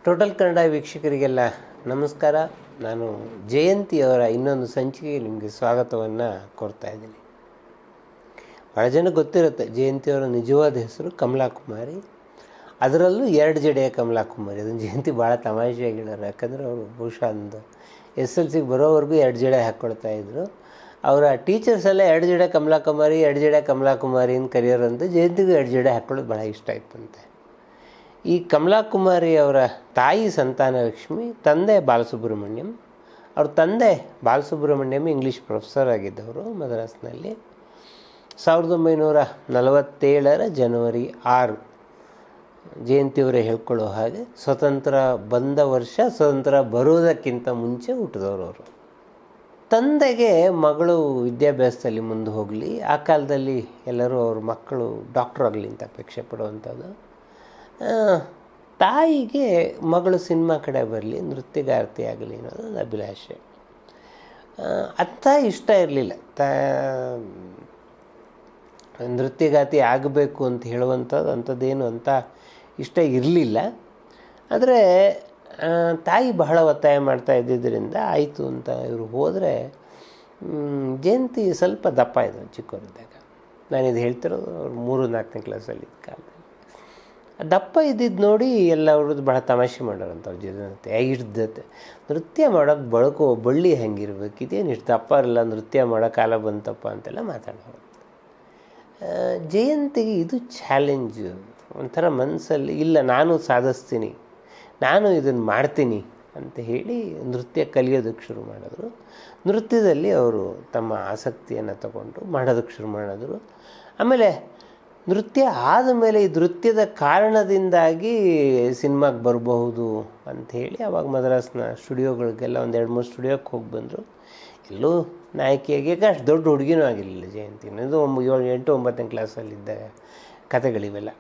Total Kannada ವೀಕ್ಷಕರಿಗೆಲ್ಲ ನಮಸ್ಕಾರ. ನಾನು ಜಯಂತಿಯವರ ಇನ್ನೊಂದು ಸಂಚಿಕೆಗೆ ನಿಮಗೆ ಸ್ವಾಗತವನ್ನು ಕೋರ್ತಾ ಇದ್ದೀನಿ. ಭಾಳ ಜನಕ್ಕೆ ಗೊತ್ತಿರುತ್ತೆ ಜಯಂತಿಯವರ ನಿಜವಾದ ಹೆಸರು ಕಮಲಾ ಕುಮಾರಿ. ಅದರಲ್ಲೂ 2 ಜಡೆಯ ಕಮಲಾ ಕುಮಾರಿ. ಅದನ್ನು ಜಯಂತಿ ಭಾಳ ತಮಾಷೆಯಾಗಿ ಹೇಳೋರು. ಯಾಕಂದರೆ ಅವರು ಬಹುಶಃ ಒಂದು SLCಗೆ ಬರೋವರೆಗೂ 2 ಜಡೆ ಹಾಕ್ಕೊಳ್ತಾ ಇದ್ರು. ಅವರ ಟೀಚರ್ಸ್ ಎಲ್ಲ 2 ಜಡೆ ಕಮಲಾ ಕುಮಾರಿ 2 ಜಡೆ ಕಮಲಾ ಕುಮಾರಿ ಅಂತ ಕರೆಯೋರಂತೆ. ಜಯಂತಿಗೂ 2 ಜಡೆ ಹಾಕ್ಕೊಳ್ಳೋದು ಭಾಳ ಇಷ್ಟ ಇತ್ತಂತೆ. ಈ ಕಮಲಾ ಕುಮಾರಿ ಅವರ ತಾಯಿ ಸಂತಾನಲಕ್ಷ್ಮಿ, ತಂದೆ ಬಾಲಸುಬ್ರಹ್ಮಣ್ಯಂ. ಅವ್ರ ತಂದೆ ಬಾಲಸುಬ್ರಹ್ಮಣ್ಯಂ ಇಂಗ್ಲೀಷ್ ಪ್ರೊಫೆಸರ್ ಆಗಿದ್ದವರು ಮದ್ರಾಸ್ನಲ್ಲಿ. 1947 ಜನವರಿ 6 ಜಯಂತಿಯವರೇ ಹೇಳ್ಕೊಳ್ಳೋ ಹಾಗೆ ಸ್ವತಂತ್ರ ಬಂದ ವರ್ಷ, ಸ್ವತಂತ್ರ ಬರೋದಕ್ಕಿಂತ ಮುಂಚೆ ಹುಟ್ಟಿದವರು ಅವರು. ತಂದೆಗೆ ಮಗಳು ವಿದ್ಯಾಭ್ಯಾಸದಲ್ಲಿ ಮುಂದೆ ಹೋಗಲಿ, ಆ ಕಾಲದಲ್ಲಿ ಎಲ್ಲರೂ ಅವ್ರ ಮಕ್ಕಳು ಡಾಕ್ಟ್ರ್ ಆಗಲಿ ಅಂತ ಅಪೇಕ್ಷೆ ಪಡುವಂಥದ್ದು. ತಾಯಿಗೆ ಮಗಳು ಸಿನಿಮಾ ಕಡೆ ಬರಲಿ, ನೃತ್ಯಗಾರ್ತಿ ಆಗಲಿ ಅನ್ನೋದು ಒಂದು ಅಭಿಲಾಷೆ. ಅತ್ತ ಇಷ್ಟ ಇರಲಿಲ್ಲ ನೃತ್ಯಗಾತಿ ಆಗಬೇಕು ಅಂತ ಹೇಳುವಂಥದ್ದು, ಅಂಥದ್ದೇನು ಅಂತ ಇಷ್ಟ ಇರಲಿಲ್ಲ. ಆದರೆ ತಾಯಿ ಬಹಳ ಒತ್ತಾಯ ಮಾಡ್ತಾ ಇದ್ದಿದ್ದರಿಂದ ಆಯಿತು ಅಂತ ಇವರು ಹೋದರೆ. ಜಯಂತಿ ಸ್ವಲ್ಪ ದಪ್ಪ ಇದ್ದರು ಚಿಕ್ಕವರಿದ್ದಾಗ. ನಾನಿದು ಹೇಳ್ತಿರೋದು ಅವ್ರು 3-4ನೇ ಕ್ಲಾಸಲ್ಲಿ ಇದ್ದ ಕಾಲದಲ್ಲಿ. ದಪ್ಪ ಇದ್ದಿದ್ದು ನೋಡಿ ಎಲ್ಲ ಅವ್ರದ್ದು ಭಾಳ ತಮಾಷೆ ಮಾಡೋರಂತ ಅವ್ರ ಜೊತೆ. ಇಡ್ದತ್ತೆ ನೃತ್ಯ ಮಾಡೋಕ್ಕೆ ಬಳ್ಳಿ ಹೆಂಗಿರ್ಬೇಕು, ಇದೇನು ಇಷ್ಟು ದಪ್ಪ ಇರಲ್ಲ, ನೃತ್ಯ ಮಾಡೋ ಕಾಲ ಬಂತಪ್ಪ ಅಂತೆಲ್ಲ ಮಾತಾಡೋರು. ಜಯಂತಿಗೆ ಇದು ಚಾಲೆಂಜು. ಒಂಥರ ಮನಸ್ಸಲ್ಲಿ ಇಲ್ಲ, ನಾನು ಸಾಧಿಸ್ತೀನಿ, ನಾನು ಇದನ್ನು ಮಾಡ್ತೀನಿ ಅಂತ ಹೇಳಿ ನೃತ್ಯ ಕಲಿಯೋದಕ್ಕೆ ಶುರು ಮಾಡಿದ್ರು. ನೃತ್ಯದಲ್ಲಿ ಅವರು ತಮ್ಮ ಆಸಕ್ತಿಯನ್ನು ತಗೊಂಡು ಮಾಡೋದಕ್ಕೆ ಶುರು ಮಾಡಿದ್ರು. ಆಮೇಲೆ ನೃತ್ಯ ಆದಮೇಲೆ ಈ ನೃತ್ಯದ ಕಾರಣದಿಂದಾಗಿ ಸಿನಿಮಾಗೆ ಬರಬಹುದು ಅಂಥೇಳಿ ಆವಾಗ ಮದ್ರಾಸ್ನ ಸ್ಟುಡಿಯೋಗಳಿಗೆಲ್ಲ 1-2-3 ಸ್ಟುಡಿಯೋಕ್ಕೆ ಹೋಗಿ ಬಂದರು. ಎಲ್ಲೂ ನಾಯಕಿಯಾಗಿ ಅಷ್ಟು ದೊಡ್ಡ ಹುಡುಗಿನೂ ಆಗಿರಲಿಲ್ಲ ಜಯಂತಿ. ಇದು 7-8-9ನೇ ಕ್ಲಾಸಲ್ಲಿದ್ದ ಕಥೆಗಳಿವೆಲ್ಲ.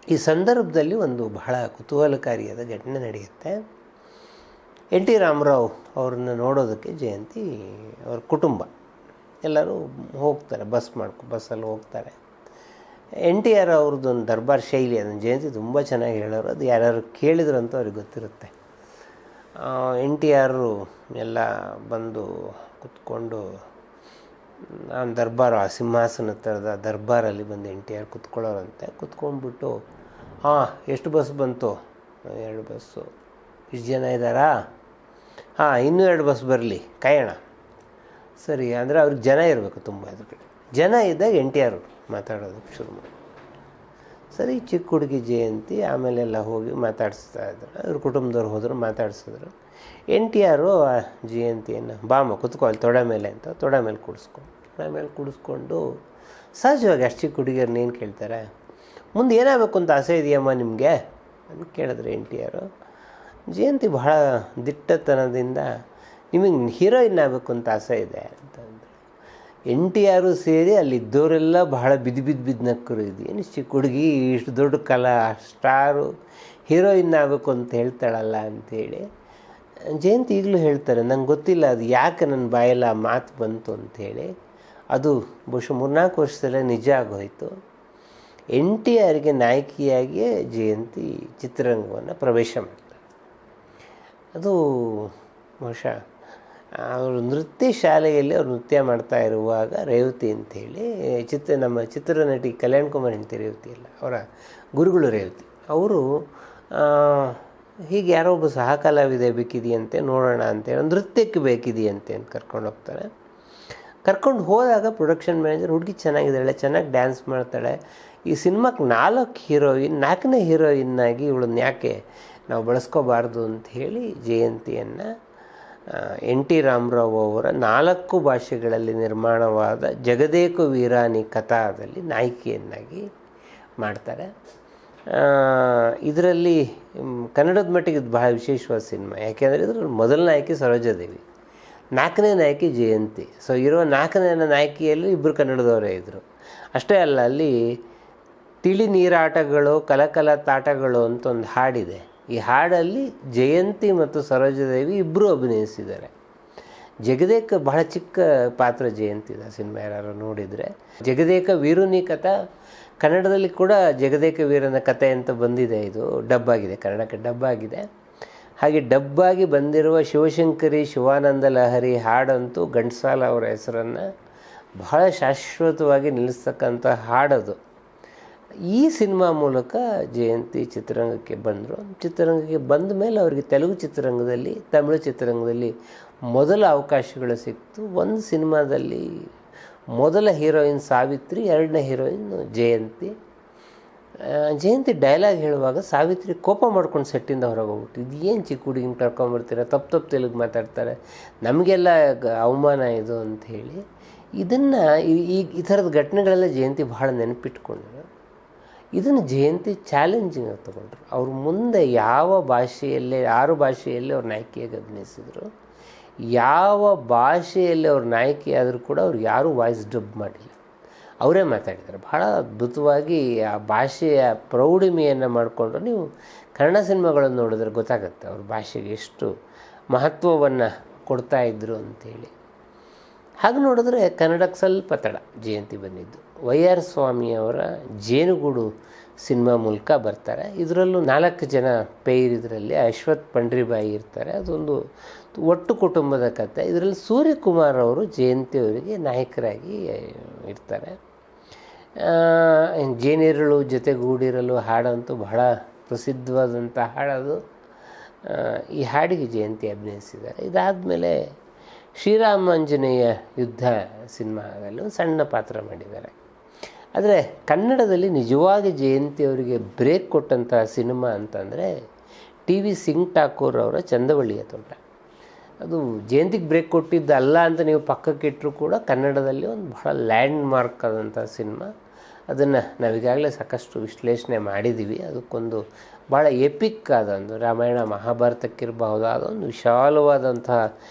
ಈ ಸಂದರ್ಭದಲ್ಲಿ ಒಂದು ಬಹಳ ಕುತೂಹಲಕಾರಿಯಾದ ಘಟನೆ ನಡೆಯುತ್ತೆ. NT ರಾಮರಾವ್ ಅವ್ರನ್ನ ನೋಡೋದಕ್ಕೆ ಜಯಂತಿ ಅವ್ರ ಕುಟುಂಬ ಎಲ್ಲರೂ ಹೋಗ್ತಾರೆ, ಬಸ್ಸಲ್ಲಿ ಹೋಗ್ತಾರೆ. NTR ಅವ್ರದ್ದೊಂದು ದರ್ಬಾರ್ ಶೈಲಿ, ಅದನ್ನು ಜಯಂತಿ ತುಂಬ ಚೆನ್ನಾಗಿ ಹೇಳೋರು. ಅದು ಯಾರು ಕೇಳಿದ್ರಂತೂ ಅವ್ರಿಗೆ ಗೊತ್ತಿರುತ್ತೆ. NTR ಎಲ್ಲ ಬಂದು ಕುತ್ಕೊಂಡು ದರ್ಬಾರು, ಆ ಸಿಂಹಾಸನ ಥರದ ದರ್ಬಾರಲ್ಲಿ ಬಂದು NTR ಕುತ್ಕೊಳ್ಳೋರಂತೆ. ಕುತ್ಕೊಂಡ್ಬಿಟ್ಟು ಎಷ್ಟು ಬಸ್ ಬಂತು? 2 ಬಸ್ಸು. ಇಷ್ಟು ಜನ ಇದ್ದಾರಾ? ಇನ್ನೂ 2 ಬಸ್ ಬರಲಿ, ಕಾಯೋಣ. ಸರಿ ಅಂದರೆ ಅವ್ರಿಗೆ ಜನ ಇರಬೇಕು ತುಂಬ. ಅದಕ್ಕೆ ಜನ ಇದ್ದಾಗ NTR ಮಾತಾಡೋದಕ್ಕೆ ಶುರು ಮಾಡಿ. ಸರಿ, ಚಿಕ್ಕ ಹುಡುಗಿ ಜಯಂತಿ ಆಮೇಲೆಲ್ಲ ಹೋಗಿ ಮಾತಾಡಿಸ್ತಾ ಇದ್ರು. ಅವ್ರ ಕುಟುಂಬದವ್ರು ಹೋದರು, ಮಾತಾಡ್ಸಿದ್ರು. NTR ಜಯಂತಿಯನ್ನು ಬಾಮ ಕುತ್ಕೊ ಅಲ್ಲಿ ತೊಡೆ ಮೇಲೆ ಅಂತ ತೊಡೆ ಮೇಲೆ ಕೂಡಿಸ್ಕೊಂಡು ಸಹಜವಾಗಿ ಅಷ್ಟು ಚಿಕ್ಕ ಹುಡುಗಿಯರನ್ನ ಏನು ಕೇಳ್ತಾರೆ, ಮುಂದೆ ಏನಾಗಬೇಕು ಅಂತ ಆಸೆ ಇದೆಯಮ್ಮ ನಿಮಗೆ ಅಂತ ಕೇಳಿದ್ರೆ NTR. ಜಯಂತಿ ಬಹಳ ದಿಟ್ಟತನದಿಂದ ನಿಮಗೆ ಹೀರೋಯಿನ್ ಆಗಬೇಕು ಅಂತ ಆಸೆ ಇದೆ ಅಂತಂದರೆ. NTR ಸೇರಿ ಅಲ್ಲಿದ್ದವರೆಲ್ಲ ಬಹಳ ಬಿದ್ದು ನಕ್ಕರು. ಇದು ಏನು ಚಿಕ್ಕ ಹುಡುಗಿ ಇಷ್ಟು ದೊಡ್ಡ ಕಲಾ ಸ್ಟಾರು ಹೀರೋಯಿನ್ ಆಗಬೇಕು ಅಂತ ಹೇಳ್ತಾಳಲ್ಲ ಅಂಥೇಳಿ. ಜಯಂತಿ ಈಗಲೂ ಹೇಳ್ತಾರೆ, ನಂಗೆ ಗೊತ್ತಿಲ್ಲ ಅದು ಯಾಕೆ ನನ್ನ ಬಾಯೆಲ್ಲ ಆ ಮಾತು ಬಂತು ಅಂಥೇಳಿ. ಅದು ಬಹುಶಃ 3-4 ವರ್ಷದಲ್ಲೇ ನಿಜ ಆಗೋಯಿತು. NTRಗೆ ನಾಯಕಿಯಾಗಿಯೇ ಜಯಂತಿ ಚಿತ್ರರಂಗವನ್ನು ಪ್ರವೇಶ ಮಾಡ್ತಾರೆ. ಅದು ಬಹುಶಃ ಅವರು ನೃತ್ಯ ಶಾಲೆಯಲ್ಲಿ ಅವ್ರು ನೃತ್ಯ ಮಾಡ್ತಾ ಇರುವಾಗ ರೇವತಿ ಅಂಥೇಳಿ ನಮ್ಮ ಚಿತ್ರನಟಿ ಕಲ್ಯಾಣ್ ಕುಮಾರ್ ಹೆಂಡತಿ ರೇವತಿ ಅಲ್ಲ, ಅವರ ಗುರುಗಳು ರೇವತಿ ಅವರು ಹೀಗೆ ಯಾರೋ ಒಬ್ಬ ಸಹ ಕಲಾವಿದೆ ಬೇಕಿದೆಯಂತೆ, ನೋಡೋಣ ಅಂತೇಳಿ ನೃತ್ಯಕ್ಕೆ ಬೇಕಿದೆಯಂತೆ ಅಂತ ಕರ್ಕೊಂಡು ಹೋಗ್ತಾರೆ. ಕರ್ಕೊಂಡು ಹೋದಾಗ ಪ್ರೊಡಕ್ಷನ್ ಮ್ಯಾನೇಜರ್, ಹುಡುಗಿ ಚೆನ್ನಾಗಿದ್ದಾಳೆ, ಚೆನ್ನಾಗಿ ಡ್ಯಾನ್ಸ್ ಮಾಡ್ತಾಳೆ, ಈ ಸಿನಿಮಾಕ್ಕೆ 4ನೇ ಹೀರೋಯಿನ್ನಾಗಿ ಇವಳನ್ನ ಯಾಕೆ ನಾವು ಬಳಸ್ಕೋಬಾರ್ದು ಅಂತ ಹೇಳಿ ಜಯಂತಿಯನ್ನು NT ರಾಮರಾವ್ ಅವರ 4 ಭಾಷೆಗಳಲ್ಲಿ ನಿರ್ಮಾಣವಾದ ಜಗದೇಕ ವೀರಾನಿ ಕಥಾದಲ್ಲಿ ನಾಯಕಿಯನ್ನಾಗಿ ಮಾಡ್ತಾರೆ. ಇದರಲ್ಲಿ ಕನ್ನಡದ ಮಟ್ಟಿಗೆ ಇದು ಬಹಳ ವಿಶೇಷವಾದ ಸಿನಿಮಾ. ಯಾಕೆಂದರೆ ಇದರಲ್ಲಿ ಮೊದಲ ನಾಯಕಿ ಸರೋಜಾದೇವಿ, 4ನೇ ನಾಯಕಿ ಜಯಂತಿ. ಸೊ ಇರೋ 4ನೇ ನಾಯಕಿಯಲ್ಲಿ 2 ಕನ್ನಡದವರೇ ಇದ್ದರು. ಅಷ್ಟೇ ಅಲ್ಲ, ಅಲ್ಲಿ ತಿಳಿ ನೀರಾಟಗಳು ಕಲಕಲ ತಾಟಗಳು ಅಂತ ಒಂದು ಹಾಡಿದೆ. ಈ ಹಾಡಲ್ಲಿ ಜಯಂತಿ ಮತ್ತು ಸರೋಜಾದೇವಿ ಇಬ್ಬರು ಅಭಿನಯಿಸಿದ್ದಾರೆ. ಜಗದೇಕ ಬಹಳ ಚಿಕ್ಕ ಪಾತ್ರ ಜಯಂತಿದ ಸಿನಿಮಾ ಯಾರು ನೋಡಿದರೆ. ಜಗದೇಕ ವೀರುನಿ ಕಥಾ ಕನ್ನಡದಲ್ಲಿ ಕೂಡ ಜಗದೇಕ ವೀರನ ಕಥೆ ಅಂತ ಬಂದಿದೆ. ಇದು ಡಬ್ ಆಗಿದೆ, ಕನ್ನಡಕ್ಕೆ ಡಬ್ ಆಗಿದೆ. ಹಾಗೆ ಡಬ್ಬಾಗಿ ಬಂದಿರುವ ಶಿವಶಂಕರಿ ಶಿವಾನಂದ ಲಹರಿ ಹಾಡಂತೂ ಘಂಟ್ಸಾಲ ಅವರ ಹೆಸರನ್ನು ಬಹಳ ಶಾಶ್ವತವಾಗಿ ನಿಲ್ಲಿಸ್ತಕ್ಕಂಥ ಹಾಡದು. ಈ ಸಿನಿಮಾ ಮೂಲಕ ಜಯಂತಿ ಚಿತ್ರರಂಗಕ್ಕೆ ಬಂದರು. ಚಿತ್ರರಂಗಕ್ಕೆ ಬಂದ ಮೇಲೆ ಅವರಿಗೆ ತೆಲುಗು ಚಿತ್ರರಂಗದಲ್ಲಿ, ತಮಿಳು ಚಿತ್ರರಂಗದಲ್ಲಿ ಮೊದಲ ಅವಕಾಶಗಳು ಸಿಕ್ತು. ಒಂದು ಸಿನಿಮಾದಲ್ಲಿ ಮೊದಲ ಹೀರೋಯಿನ್ ಸಾವಿತ್ರಿ, ಎರಡನೇ ಹೀರೋಯಿನ್ ಜಯಂತಿ. ಜಯಂತಿ ಡೈಲಾಗ್ ಹೇಳುವಾಗ ಸಾವಿತ್ರಿ ಕೋಪ ಮಾಡ್ಕೊಂಡು ಸೆಟ್ಟಿಂದ ಹೊರಗೆ ಹೋಗ್ಬಿಟ್ಟು, ಇದು ಏನು ಚಿಕ್ಕ ಹುಡುಗಿನ ಕರ್ಕೊಂಬರ್ತೀರ, ತಪ್ಪು ತೆಲುಗು ಮಾತಾಡ್ತಾರೆ, ನಮಗೆಲ್ಲ ಅವಮಾನ ಇದು ಅಂತ ಹೇಳಿ. ಇದನ್ನು ಈ ಥರದ ಘಟನೆಗಳೆಲ್ಲ ಜಯಂತಿ ಭಾಳ ನೆನಪಿಟ್ಕೊಂಡ್ರು. ಇದನ್ನು ಜಯಂತಿ ಚಾಲೆಂಜಿಂಗ್ ಆಗಿ ತೊಗೊಂಡ್ರು. ಅವ್ರು ಮುಂದೆ ಯಾವ ಭಾಷೆಯಲ್ಲೇ 6 ಭಾಷೆಯಲ್ಲಿ ಅವ್ರು ನಾಯಕಿಯಾಗಿ ಅಭಿನಯಿಸಿದರು. ಯಾವ ಭಾಷೆಯಲ್ಲಿ ಅವ್ರ ನಾಯಕಿ ಆದರೂ ಕೂಡ ಅವ್ರು ಯಾರೂ ವಾಯ್ಸ್ ಡಬ್ ಮಾಡಿಲ್ಲ, ಅವರೇ ಮಾತಾಡಿದ್ದಾರೆ. ಭಾಳ ಅದ್ಭುತವಾಗಿ ಆ ಭಾಷೆಯ ಪ್ರೌಢಿಮೆಯನ್ನು ಮಾಡಿಕೊಂಡ್ರು. ನೀವು ಕನ್ನಡ ಸಿನಿಮಾಗಳನ್ನು ನೋಡಿದ್ರೆ ಗೊತ್ತಾಗುತ್ತೆ ಅವ್ರ ಭಾಷೆಗೆ ಎಷ್ಟು ಮಹತ್ವವನ್ನು ಕೊಡ್ತಾಯಿದ್ರು ಅಂಥೇಳಿ. ಹಾಗೆ ನೋಡಿದ್ರೆ ಕನ್ನಡಕ್ಕೆ ಸ್ವಲ್ಪ ತಡ ಜಯಂತಿ ಬಂದಿದ್ದು. YR ಸ್ವಾಮಿಯವರ ಜೇನುಗೂಡು ಸಿನಿಮಾ ಮೂಲಕ ಬರ್ತಾರೆ. ಇದರಲ್ಲೂ 4 ಜನ ಪೇರ್, ಇದರಲ್ಲಿ ಅಶ್ವಥ್ ಪಂಡ್ರಿಬಾಯಿ ಇರ್ತಾರೆ. ಅದೊಂದು ಒಟ್ಟು ಕುಟುಂಬದ ಕಥೆ. ಇದರಲ್ಲಿ ಸೂರ್ಯಕುಮಾರ್ ಅವರು ಜಯಂತಿ ಅವರಿಗೆ ನಾಯಕರಾಗಿ ಇರ್ತಾರೆ. ಜೇನಿರಳು ಜೊತೆಗೂಡಿರಲು ಹಾಡಂತೂ ಬಹಳ ಪ್ರಸಿದ್ಧವಾದಂಥ ಹಾಡದು. ಈ ಹಾಡಿಗೆ ಜಯಂತಿ ಅಭಿನಯಿಸಿದ್ದಾರೆ. ಇದಾದಮೇಲೆ ಶ್ರೀರಾಮಾಂಜನೇಯ ಯುದ್ಧ ಸಿನಿಮಾದಲ್ಲಿ ಒಂದು ಸಣ್ಣ ಪಾತ್ರ ಮಾಡಿದ್ದಾರೆ. ಆದರೆ ಕನ್ನಡದಲ್ಲಿ ನಿಜವಾಗಿ ಜಯಂತಿ ಅವರಿಗೆ ಬ್ರೇಕ್ ಕೊಟ್ಟಂಥ ಸಿನಿಮಾ ಅಂತಂದರೆ TV ಸಿಂಗ್ ಠಾಕೂರ್ ಅವರ ಚಂದವಳ್ಳಿಯ ತೋಟ. ಅದು ಜಯಂತಿಗೆ ಬ್ರೇಕ್ ಕೊಟ್ಟಿದ್ದಲ್ಲ ಅಂತ ನೀವು ಪಕ್ಕಕ್ಕೆ ಇಟ್ಟರೂ ಕೂಡ ಕನ್ನಡದಲ್ಲಿ ಒಂದು ಬಹಳ ಲ್ಯಾಂಡ್ ಮಾರ್ಕ್ ಆದಂಥ ಸಿನಿಮಾ. ಅದನ್ನು ನಾವೀಗಾಗಲೇ ಸಾಕಷ್ಟು ವಿಶ್ಲೇಷಣೆ ಮಾಡಿದ್ದೀವಿ. ಅದಕ್ಕೊಂದು ಭಾಳ ಎಪಿಕ್ ಆದೊಂದು ರಾಮಾಯಣ ಮಹಾಭಾರತಕ್ಕಿರಬಹುದಾದ ಒಂದು ವಿಶಾಲವಾದಂಥ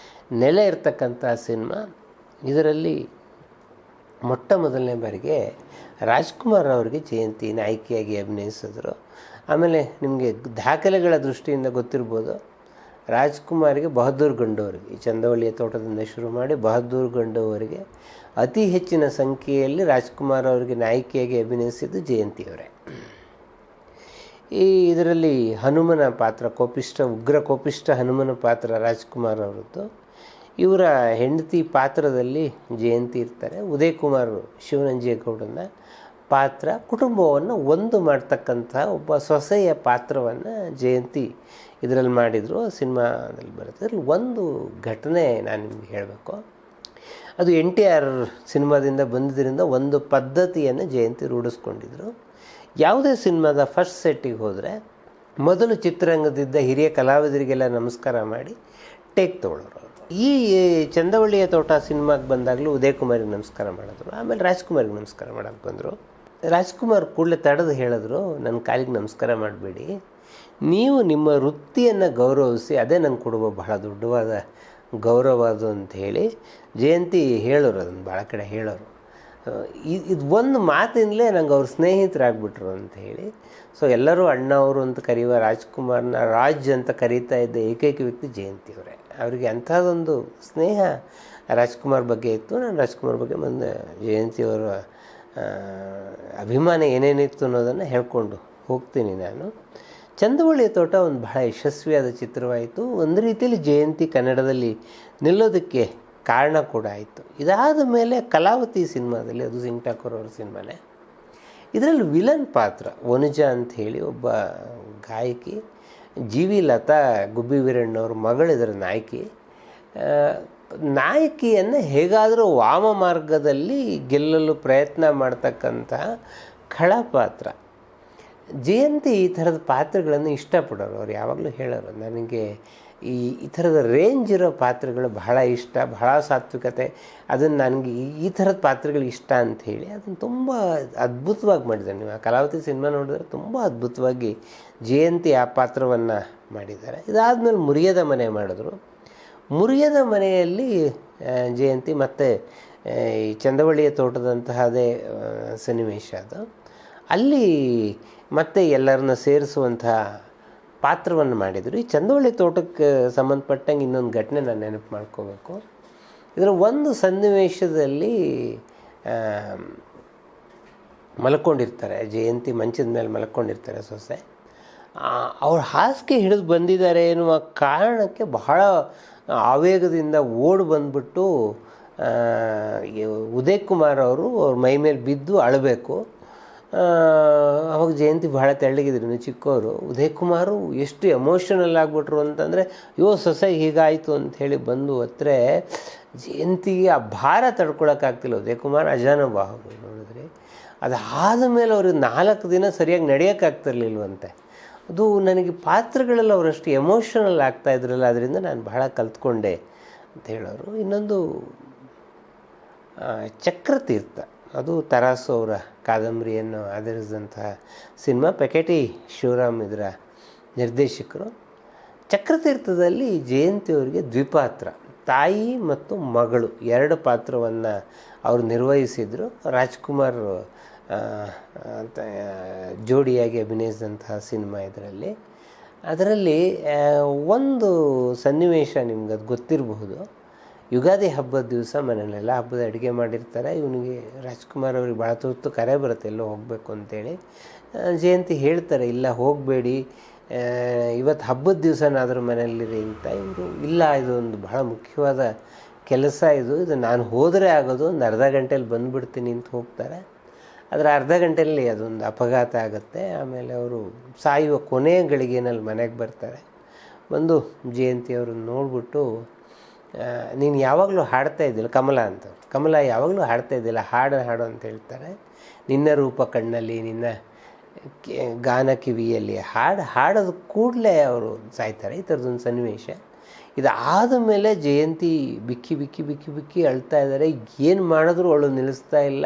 ನೆಲೆ ಇರ್ತಕ್ಕಂಥ ಸಿನಿಮಾ. ಇದರಲ್ಲಿ ಮೊಟ್ಟ ಮೊದಲನೇ ಬಾರಿಗೆ ರಾಜ್ಕುಮಾರ್ ಅವರಿಗೆ ಜಯಂತಿ ನಾಯಕಿಯಾಗಿ ಅಭಿನಯಿಸಿದ್ರು. ಆಮೇಲೆ ನಿಮಗೆ ದಾಖಲೆಗಳ ದೃಷ್ಟಿಯಿಂದ ಗೊತ್ತಿರ್ಬೋದು, ರಾಜ್ಕುಮಾರಿಗೆ ಬಹದ್ದೂರ್ ಗಂಡವರಿಗೆ, ಈ ಚಂದವಳ್ಳಿಯ ತೋಟದಿಂದ ಶುರು ಮಾಡಿ ಬಹದ್ದೂರ್ ಗಂಡವರಿಗೆ ಅತಿ ಹೆಚ್ಚಿನ ಸಂಖ್ಯೆಯಲ್ಲಿ ರಾಜ್ಕುಮಾರ್ ಅವರಿಗೆ ನಾಯಕಿಯಾಗಿ ಅಭಿನಯಿಸಿದ್ದು ಜಯಂತಿಯವರೇ. ಇದರಲ್ಲಿ ಹನುಮನ ಪಾತ್ರ, ಉಗ್ರ ಕೋಪಿಷ್ಟ ಹನುಮನ ಪಾತ್ರ ರಾಜ್ಕುಮಾರ್ ಅವರದ್ದು. ಇವರ ಹೆಂಡತಿ ಪಾತ್ರದಲ್ಲಿ ಜಯಂತಿ ಇರ್ತಾರೆ. ಉದಯ್ ಕುಮಾರ್ ಶಿವನಂಜೇಗೌಡನ ಪಾತ್ರ, ಕುಟುಂಬವನ್ನು ಒಂದು ಮಾಡ್ತಕ್ಕಂಥ ಒಬ್ಬ ಸೊಸೆಯ ಪಾತ್ರವನ್ನು ಜಯಂತಿ ಇದರಲ್ಲಿ ಮಾಡಿದರು. ಸಿನಿಮಾದಲ್ಲಿ ಬರುತ್ತೆ. ಇದರಲ್ಲಿ ಒಂದು ಘಟನೆ ನಾನು ನಿಮಗೆ ಹೇಳಬೇಕು. ಅದು NTR ಸಿನಿಮಾದಿಂದ ಬಂದಿದ್ದರಿಂದ ಒಂದು ಪದ್ಧತಿಯನ್ನು ಜಯಂತಿ ರೂಢಿಸ್ಕೊಂಡಿದ್ರು. ಯಾವುದೇ ಸಿನಿಮಾದ ಫಸ್ಟ್ ಸೆಟ್ಟಿಗೆ ಹೋದರೆ ಮೊದಲು ಚಿತ್ರರಂಗದಿದ್ದ ಹಿರಿಯ ಕಲಾವಿದರಿಗೆಲ್ಲ ನಮಸ್ಕಾರ ಮಾಡಿ ಟೇಕ್ ತೊಗೊಳ್ಳೋರು. ಈ ಚಂದವಳ್ಳಿಯ ತೋಟ ಸಿನಿಮಾಗೆ ಬಂದಾಗಲೂ ಉದಯ್ ಕುಮಾರಿಗೆ ನಮಸ್ಕಾರ ಮಾಡಿದ್ರು. ಆಮೇಲೆ ರಾಜ್ಕುಮಾರಿಗೆ ನಮಸ್ಕಾರ ಮಾಡೋಕ್ಕೆ ಬಂದರು. ರಾಜ್ಕುಮಾರ್ ಕೂಡಲೇ ತಡೆದು ಹೇಳಿದ್ರು, ನನ್ನ ಕಾಲಿಗೆ ನಮಸ್ಕಾರ ಮಾಡಬೇಡಿ, ನೀವು ನಿಮ್ಮ ವೃತ್ತಿಯನ್ನು ಗೌರವಿಸಿ, ಅದೇ ನಂಗೆ ಕೊಡುವ ಬಹಳ ದೊಡ್ಡವಾದ ಗೌರವ ಅದು ಅಂತ ಹೇಳಿ ಜಯಂತಿ ಹೇಳೋರು. ಅದನ್ನು ಭಾಳ ಕಡೆ ಹೇಳೋರು. ಇದು ಒಂದು ಮಾತಿನಲ್ಲೇ ನಂಗೆ ಅವ್ರ ಸ್ನೇಹಿತರಾಗ್ಬಿಟ್ರು ಅಂತ ಹೇಳಿ. ಸೊ ಎಲ್ಲರೂ ಅಣ್ಣ ಅವರು ಅಂತ ಕರೆಯುವ ರಾಜ್ಕುಮಾರ್ನ ರಾಜ್ ಅಂತ ಕರೀತಾ ಇದ್ದ ಏಕೈಕ ವ್ಯಕ್ತಿ ಜಯಂತಿಯವರೇ. ಅವರಿಗೆ ಅಂಥದ್ದೊಂದು ಸ್ನೇಹ ರಾಜ್ಕುಮಾರ್ ಬಗ್ಗೆ ಇತ್ತು. ನಾನು ರಾಜ್ಕುಮಾರ್ ಬಗ್ಗೆ ಮುಂದೆ ಜಯಂತಿಯವರ ಅಭಿಮಾನ ಏನೇನಿತ್ತು ಅನ್ನೋದನ್ನು ಹೇಳ್ಕೊಂಡು ಹೋಗ್ತೀನಿ ನಾನು. ಚಂದವಳ್ಳಿಯ ತೋಟ ಒಂದು ಬಹಳ ಯಶಸ್ವಿಯಾದ ಚಿತ್ರವಾಯಿತು. ಒಂದು ರೀತಿಯಲ್ಲಿ ಜಯಂತಿ ಕನ್ನಡದಲ್ಲಿ ನಿಲ್ಲೋದಕ್ಕೆ ಕಾರಣ ಕೂಡ ಆಯಿತು. ಇದಾದ ಮೇಲೆ ಕಲಾವತಿ ಸಿನಿಮಾದಲ್ಲಿ, ಅದು ಸಿಂಗ್ ಠಾಕೂರ್ ಅವ್ರ ಸಿನಿಮಾನೇ, ಇದರಲ್ಲಿ ವಿಲನ್ ಪಾತ್ರ ವನುಜಾ ಅಂಥೇಳಿ ಒಬ್ಬ ಗಾಯಕಿ, GV ಲತಾ ಗುಬ್ಬಿ ವೀರಣ್ಣವ್ರ ಮಗಳು ಇದರ ನಾಯಕಿಯನ್ನು ಹೇಗಾದರೂ ವಾಮ ಮಾರ್ಗದಲ್ಲಿ ಗೆಲ್ಲಲು ಪ್ರಯತ್ನ ಮಾಡ್ತಕ್ಕಂಥ ಖಳ ಪಾತ್ರ. ಜಯಂತಿ ಈ ಥರದ ಪಾತ್ರಗಳನ್ನು ಇಷ್ಟಪಡೋರು. ಅವ್ರು ಯಾವಾಗಲೂ ಹೇಳೋರು, ನನಗೆ ಈ ಥರದ ರೇಂಜ್ ಇರೋ ಪಾತ್ರಗಳು ಬಹಳ ಇಷ್ಟ, ಬಹಳ ಸಾತ್ವಿಕತೆ, ಅದನ್ನು ನನಗೆ ಈ ಥರದ ಪಾತ್ರಗಳು ಇಷ್ಟ ಅಂಥೇಳಿ ಅದನ್ನು ತುಂಬ ಅದ್ಭುತವಾಗಿ ಮಾಡಿದ್ದಾರೆ. ನೀವು ಆ ಕಲಾವತಿ ಸಿನಿಮಾ ನೋಡಿದ್ರೆ ತುಂಬ ಅದ್ಭುತವಾಗಿ ಜಯಂತಿ ಆ ಪಾತ್ರವನ್ನು ಮಾಡಿದ್ದಾರೆ. ಇದಾದಮೇಲೆ ಮುರಿಯದ ಮನೆ ಮಾಡಿದ್ರು. ಮುರಿಯದ ಮನೆಯಲ್ಲಿ ಜಯಂತಿ ಮತ್ತು ಈ ಚಂದವಳ್ಳಿಯ ತೋಟದಂತಹದೇ ಸನ್ನಿವೇಶ ಅದು. ಅಲ್ಲಿ ಮತ್ತೆ ಎಲ್ಲರನ್ನ ಸೇರಿಸುವಂಥ ಪಾತ್ರವನ್ನು ಮಾಡಿದರು. ಈ ಚಂದವಳ್ಳಿ ತೋಟಕ್ಕೆ ಸಂಬಂಧಪಟ್ಟಂಗೆ ಇನ್ನೊಂದು ಘಟನೆ ನಾನು ನೆನಪು ಮಾಡ್ಕೋಬೇಕು. ಇದರ ಒಂದು ಸನ್ನಿವೇಶದಲ್ಲಿ ಮಲ್ಕೊಂಡಿರ್ತಾರೆ ಜಯಂತಿ, ಮಂಚದ ಮೇಲೆ ಮಲ್ಕೊಂಡಿರ್ತಾರೆ ಸೊಸೆ. ಅವ್ರು ಹಾಸಿಗೆ ಹಿಡಿದು ಬಂದಿದ್ದಾರೆ ಎನ್ನುವ ಕಾರಣಕ್ಕೆ ಬಹಳ ಆವೇಗದಿಂದ ಓಡಿ ಬಂದ್ಬಿಟ್ಟು ಉದಯ್ ಕುಮಾರ್ ಅವರು ಅವ್ರ ಮೈ ಮೇಲೆ ಬಿದ್ದು ಅಳಬೇಕು. ಅವಾಗ ಜಯಂತಿ ಭಾಳ ತೆಳ್ಳಗಿದ್ರು, ಇನ್ನು ಚಿಕ್ಕವರು. ಉದಯ್ ಕುಮಾರು ಎಷ್ಟು ಎಮೋಷನಲ್ ಆಗಿಬಿಟ್ರು ಅಂತಂದರೆ, ಸೊಸೆ ಹೀಗಾಯಿತು ಅಂಥೇಳಿ ಬಂದು ಹತ್ರ ಜಯಂತಿಗೆ ಆ ಭಾರ ತಡ್ಕೊಳಕ್ಕಾಗ್ತಿಲ್ಲ. ಉದಯ್ ಕುಮಾರ್ ಅಜಾನುಬಾಹು ನೋಡಿದ್ರಿ. ಅದಾದ ಮೇಲೆ ಅವ್ರಿಗೆ 4 ದಿನ ಸರಿಯಾಗಿ ನಡೆಯೋಕ್ಕಾಗ್ತಿರ್ಲಿಲ್ವಂತೆ. ಅದು ನನಗೆ ಪಾತ್ರಗಳಲ್ಲಿ ಅವರಷ್ಟು ಎಮೋಷನಲ್ ಆಗ್ತಾಯಿದ್ರಲ್ಲ, ಅದರಿಂದ ನಾನು ಬಹಳ ಕಲ್ತ್ಕೊಂಡೆ ಅಂತ ಹೇಳೋರು. ಇನ್ನೊಂದು ಚಕ್ರತೀರ್ಥ, ಅದು ತರಾಸು ಅವರ ಕಾದಂಬರಿಯನ್ನು ಆಧರಿಸಿದಂತಹ ಸಿನಿಮಾ. ಪೆಕೆಟಿ ಶಿವರಾಮ್ ಇದರ ನಿರ್ದೇಶಕರು. ಚಕ್ರತೀರ್ಥದಲ್ಲಿ ಜಯಂತಿಯವರಿಗೆ ದ್ವಿಪಾತ್ರ, ತಾಯಿ ಮತ್ತು ಮಗಳು 2 ಪಾತ್ರವನ್ನು ಅವರು ನಿರ್ವಹಿಸಿದರು. ರಾಜ್ಕುಮಾರ್ ಅಂತ ಜೋಡಿಯಾಗಿ ಅಭಿನಯಿಸಿದಂತಹ ಸಿನಿಮಾ ಅದರಲ್ಲಿ ಒಂದು ಸನ್ನಿವೇಶ ನಿಮ್ಗೆ ಅದು ಗೊತ್ತಿರಬಹುದು. ಯುಗಾದಿ ಹಬ್ಬದ ದಿವಸ ಮನೆಯಲ್ಲೆಲ್ಲ ಹಬ್ಬದ ಅಡುಗೆ ಮಾಡಿರ್ತಾರೆ. ಇವನಿಗೆ ರಾಜ್ಕುಮಾರ್ ಅವ್ರಿಗೆ ಭಾಳ ತುರ್ತು ಕರೆ ಬರುತ್ತೆ ಎಲ್ಲೋ ಹೋಗಬೇಕು ಅಂತೇಳಿ. ಜಯಂತಿ ಹೇಳ್ತಾರೆ, ಇಲ್ಲ ಹೋಗಬೇಡಿ, ಇವತ್ತು ಹಬ್ಬದ ದಿವಸನಾದರೂ ಮನೆಯಲ್ಲಿರಿ ಅಂತ. ಇವರು ಇಲ್ಲ, ಇದೊಂದು ಬಹಳ ಮುಖ್ಯವಾದ ಕೆಲಸ, ಇದು ನಾನು ಹೋದರೆ ಆಗೋದು, ಒಂದು ಅರ್ಧ ಗಂಟೆಯಲ್ಲಿ ಬಂದುಬಿಡ್ತೀನಿ ಅಂತ ಹೋಗ್ತಾರೆ. ಅದರ ಅರ್ಧ ಗಂಟೆಯಲ್ಲಿ ಅದೊಂದು ಅಪಘಾತ ಆಗುತ್ತೆ. ಆಮೇಲೆ ಅವರು ಸಾಯುವ ಕೊನೆಯ ಗಳಿಗೆನಲ್ಲಿ ಮನೆಗೆ ಬರ್ತಾರೆ. ಬಂದು ಜಯಂತಿಯವ್ರನ್ನ ನೋಡ್ಬಿಟ್ಟು, ನೀನು ಯಾವಾಗಲೂ ಹಾಡ್ತಾ ಇದ್ದಿಲ್ಲ, ಕಮಲ ಯಾವಾಗಲೂ ಹಾಡ್ತಾ ಇದ್ದಿಲ್ಲ, ಹಾಡು ಅಂತ ಹೇಳ್ತಾರೆ. ನಿನ್ನ ರೂಪ ಕಣ್ಣಲ್ಲಿ, ನಿನ್ನ ಗಾನ ಕಿವಿಯಲ್ಲಿ ಹಾಡೋದು ಕೂಡಲೇ ಅವರು ಸಾಯ್ತಾರೆ. ಈ ಥರದೊಂದು ಸನ್ನಿವೇಶ. ಇದಾದ ಮೇಲೆ ಜಯಂತಿ ಬಿಕ್ಕಿ ಅಳ್ತಾ ಇದ್ದಾರೆ. ಏನು ಮಾಡಿದ್ರು ಅವಳು ನಿಲ್ಲಿಸ್ತಾ ಇಲ್ಲ.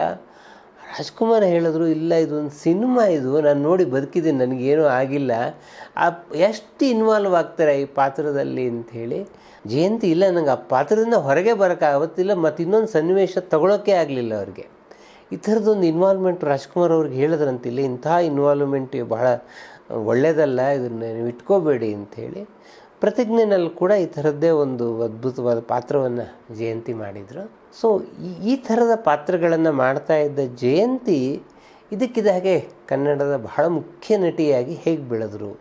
ರಾಜ್ಕುಮಾರ್ ಹೇಳಿದ್ರು, ಇಲ್ಲ ಇದೊಂದು ಸಿನಿಮಾ, ಇದು ನಾನು ನೋಡಿ ಬದುಕಿದ್ದೀನಿ, ನನಗೇನೂ ಆಗಿಲ್ಲ. ಎಷ್ಟು ಇನ್ವಾಲ್ವ್ ಆಗ್ತಾರೆ ಈ ಪಾತ್ರದಲ್ಲಿ ಅಂಥೇಳಿ. ಜಯಂತಿ ಇಲ್ಲ, ನನಗೆ ಆ ಪಾತ್ರದಿಂದ ಹೊರಗೆ ಬರೋಕ್ಕಾಗತ್ತಿಲ್ಲ, ಮತ್ತು ಇನ್ನೊಂದು ಸನ್ನಿವೇಶ ತಗೊಳ್ಳೋಕ್ಕೆ ಆಗಲಿಲ್ಲ ಅವ್ರಿಗೆ. ಈ ಥರದೊಂದು ಇನ್ವಾಲ್ವ್ಮೆಂಟ್ ರಾಜ್ಕುಮಾರ್ ಅವ್ರಿಗೆ ಹೇಳಿದ್ರಂತಿಲ್ಲ, ಇಂಥ ಇನ್ವಾಲ್ವ್ಮೆಂಟ್ ಬಹಳ ಒಳ್ಳೆಯದಲ್ಲ, ಇದನ್ನು ನೀವು ಇಟ್ಕೋಬೇಡಿ ಅಂಥೇಳಿ. ಪ್ರತಿಜ್ಞೆನಲ್ಲಿ ಕೂಡ ಈ ಥರದ್ದೇ ಒಂದು ಅದ್ಭುತವಾದ ಪಾತ್ರವನ್ನು ಜಯಂತಿ ಮಾಡಿದರು. ಸೊ ಈ ಥರದ ಪಾತ್ರಗಳನ್ನು ಮಾಡ್ತಾ ಇದ್ದ ಜಯಂತಿ ಇದಕ್ಕಿದ ಹಾಗೆ ಕನ್ನಡದ ಬಹಳ ಮುಖ್ಯ ನಟಿಯಾಗಿ ಹೇಗೆ ಬೆಳೆದರು.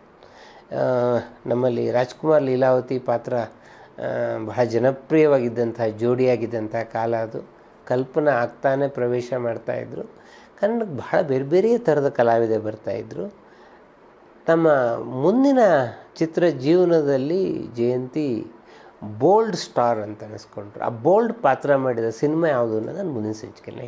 ನಮ್ಮಲ್ಲಿ ರಾಜ್ಕುಮಾರ್ ಲೀಲಾವತಿ ಪಾತ್ರ ಬಹಳ ಜನಪ್ರಿಯವಾಗಿದ್ದಂಥ ಜೋಡಿಯಾಗಿದ್ದಂಥ ಕಾಲ ಅದು. ಕಲ್ಪನಾ ಆಗ್ತಾನೆ ಪ್ರವೇಶ ಮಾಡ್ತಾಯಿದ್ರು. ಕನ್ನಡಕ್ಕೆ ಬಹಳ ಬೇರೆ ಥರದ ಕಲಾವಿದೆ ಬರ್ತಾಯಿದ್ರು. ನಮ್ಮ ಮುಂದಿನ ಚಿತ್ರ ಜೀವನದಲ್ಲಿ ಜಯಂತಿ ಬೋಲ್ಡ್ ಸ್ಟಾರ್ ಅಂತ ಅನಿಸ್ಕೊಂಡ್ರು. ಆ ಬೋಲ್ಡ್ ಪಾತ್ರ ಮಾಡಿದ ಸಿನಿಮಾ ಯಾವುದು ಅನ್ನೋದು ನಾನು ಮುಂದಿನ ಸಂಚಿಕೆಯಲ್ಲಿ